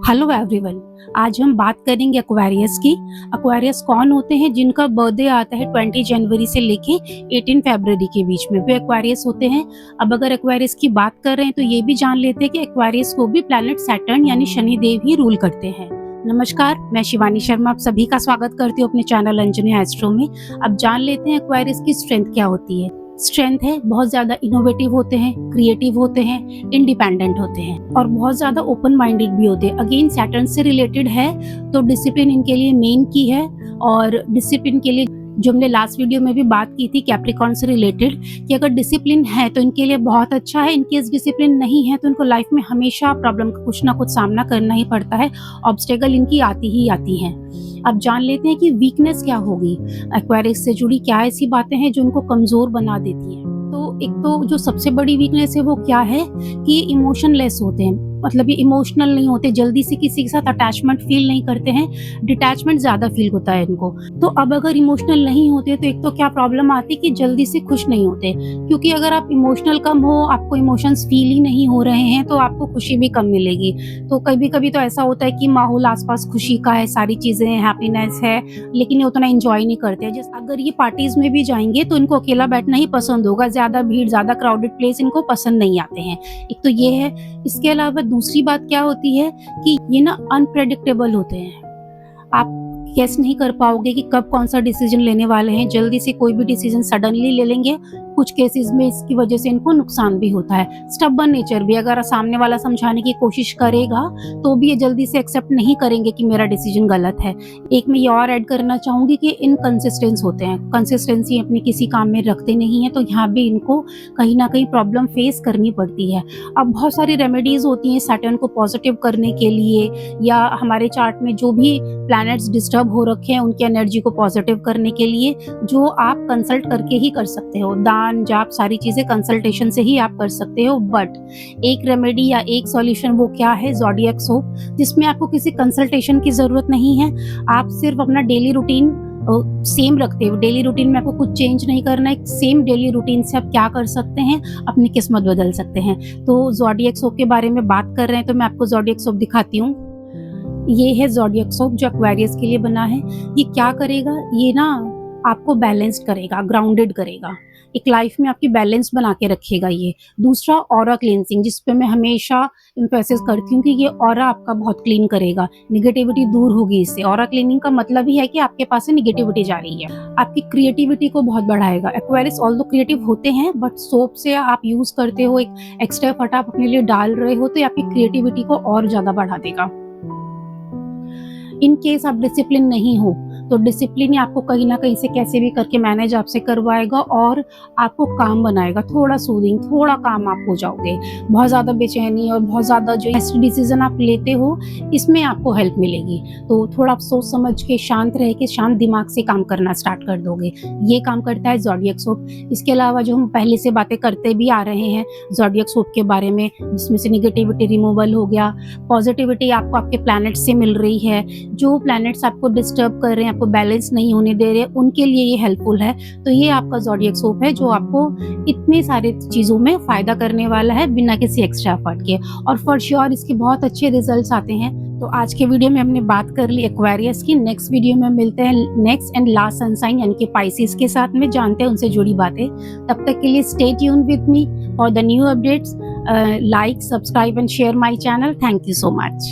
Hello everyone. आज हम बात करेंगे एक्वेरियस की। एक्वेरियस कौन होते हैं जिनका बर्थडे आता है 20 जनवरी से लेके 18 फरवरी के बीच में, वो एक्वेरियस होते हैं। अब अगर एक्वेरियस की बात कर रहे हैं तो ये भी जान लेते हैं कि एक्वेरियस को भी प्लैनेट सैटर्न यानी शनिदेव ही रूल करते हैं। नमस्कार, मैं शिवानी शर्मा आप सभी का स्वागत करती हूँ अपने चैनल अंजनी एस्ट्रो में। अब जान लेते हैं एक्वेरियस की स्ट्रेंथ क्या होती है। स्ट्रेंथ है, बहुत ज्यादा इनोवेटिव होते हैं, क्रिएटिव होते हैं, इंडिपेंडेंट होते हैं और बहुत ज्यादा ओपन माइंडेड भी होते हैं। अगेन सैटर्न से रिलेटेड है तो डिसिप्लिन इनके लिए मेन की है। और डिसिप्लिन के लिए जो हमने लास्ट वीडियो में भी बात की थी कैप्रिकॉर्न से रिलेटेड कि अगर डिसिप्लिन है तो इनके लिए बहुत अच्छा है। इनकेस डिसिप्लिन नहीं है तो इनको लाइफ में हमेशा प्रॉब्लम का कुछ ना कुछ सामना करना ही पड़ता है। ऑब्स्टेकल इनकी आती ही आती हैं। अब जान लेते हैं कि वीकनेस क्या होगी, एक्वेरियस से जुड़ी क्या ऐसी बातें हैं जो उनको कमजोर बना देती हैं। तो एक तो जो सबसे बड़ी वीकनेस है वो क्या है कि इमोशनलेस होते हैं, मतलब ये इमोशनल नहीं होते, जल्दी से किसी के साथ अटैचमेंट फील नहीं करते हैं, डिटैचमेंट ज्यादा फील होता है इनको। तो अब अगर इमोशनल नहीं होते तो एक तो क्या प्रॉब्लम आती कि जल्दी से खुश नहीं होते, क्योंकि अगर आप इमोशनल कम हो, आपको इमोशंस फील ही नहीं हो रहे हैं तो आपको खुशी भी कम मिलेगी। तो कभी कभी तो ऐसा होता है कि माहौल आसपास खुशी का है, सारी चीजें हैप्पीनेस है, लेकिन ये उतना एंजॉय नहीं करते। जैसे अगर ये पार्टीज में भी जाएंगे तो इनको अकेला बैठना ही पसंद होगा, ज्यादा भीड़ ज्यादा क्राउडेड प्लेस इनको पसंद नहीं आते हैं। एक तो ये है। इसके अलावा दूसरी बात क्या होती है कि ये ना अनप्रेडिक्टेबल होते हैं। आप गेस नहीं कर पाओगे कि कब कौन सा डिसीजन लेने वाले हैं, जल्दी से कोई भी डिसीजन सडनली ले लेंगे। कुछ केसेस में इसकी वजह से इनको नुकसान भी होता है। स्टबर्न नेचर भी, अगर सामने वाला समझाने की कोशिश करेगा तो भी ये जल्दी से एक्सेप्ट नहीं करेंगे कि मेरा डिसीजन गलत है। एक मैं ये और ऐड करना चाहूंगी कि इनकंसिस्टेंस होते हैं, कंसिस्टेंसी अपनी किसी काम में रखते नहीं है, तो यहाँ भी इनको कहीं ना कहीं प्रॉब्लम फेस करनी पड़ती है। अब बहुत सारी रेमेडीज होती हैं सैटर्न को पॉजिटिव करने के लिए, या हमारे चार्ट में जो भी प्लैनेट्स डिस्टर्ब हो रखे हैं उनकी एनर्जी को पॉजिटिव करने के लिए, जो आप कंसल्ट करके ही कर सकते हो। दान जाप सारी चीजें कंसल्टेशन से ही आप कर सकते हो। बट एक रेमेडी या एक सॉल्यूशन वो क्या है, ज़ोडिएक सोप, जिसमें आपको किसी कंसल्टेशन की जरूरत नहीं है। आप सिर्फ अपना डेली रूटीन सेम रखते हो, डेली रूटीन में आपको कुछ चेंज नहीं करना है, सेम डेली रूटीन से आप क्या कर सकते हैं, अपनी किस्मत बदल सकते हैं। तो ज़ोडिएक सोप के बारे में बात कर रहे हैं तो मैं आपको ज़ोडिएक सोप दिखाती हूँ। ये है ज़ोडिएक सोप जो एक्वेरियस के लिए बना है। ये क्या करेगा, ये ना आपको बैलेंस्ड करेगा, ग्राउंडेड करेगा, एक लाइफ में आपकी बैलेंस बना के रखेगा। ये दूसरा ऑरा क्लींसिंग, जिस पे मैं हमेशा एम्फेसिस करती हूँ कि ये ऑरा आपका बहुत क्लीन करेगा, निगेटिविटी दूर होगी इससे। ऑरा क्लीनिंग का मतलब ही है कि आपके पास से निगेटिविटी जा रही है। आपकी क्रिएटिविटी को बहुत बढ़ाएगा। एक्वेरियस ऑल्दो क्रिएटिव होते हैं बट सोप से आप यूज करते हो, एक एक्स्ट्रा एफर्ट आप अपने लिए डाल रहे हो, तो ये आपकी क्रिएटिविटी को और ज्यादा बढ़ा देगा। इन केस आप डिसिप्लिन नहीं हो तो डिसिप्लिन ही आपको कहीं ना कहीं से कैसे भी करके मैनेज आपसे करवाएगा और आपको काम बनाएगा, थोड़ा सूदिंग, थोड़ा काम आप हो जाओगे। बहुत ज़्यादा बेचैनी और बहुत ज़्यादा जो डिसीजन आप लेते हो इसमें आपको हेल्प मिलेगी। तो थोड़ा आप सोच समझ के शांत रह के शांत दिमाग से काम करना स्टार्ट कर दोगे। ये काम करता है ज़ोडिएक सोप। इसके अलावा जो हम पहले से बातें करते भी आ रहे हैं ज़ोडिएक सोप के बारे में, जिसमें से निगेटिविटी रिमूवल हो गया, पॉजिटिविटी आपको आपके प्लैनेट से मिल रही है। जो प्लैनेट्स आपको डिस्टर्ब कर रहे हैं, आपको बैलेंस नहीं होने दे रहे, उनके लिए ये हेल्पफुल है। तो ये आपका ज़ोडिएक सोप है जो आपको इतनी सारी चीज़ों में फ़ायदा करने वाला है बिना किसी एक्स्ट्रा एफर्ट के, और फॉर श्योर इसके बहुत अच्छे रिजल्ट्स आते हैं। तो आज के वीडियो में हमने बात कर ली एक्वेरियस की। नेक्स्ट वीडियो में मिलते हैं next and last sun sign यानी कि पाइसेस के साथ में, जानते हैं उनसे जुड़ी बातें। तब तक के लिए stay tune with me for the new updates. Like, subscribe and share my channel. Thank you so much.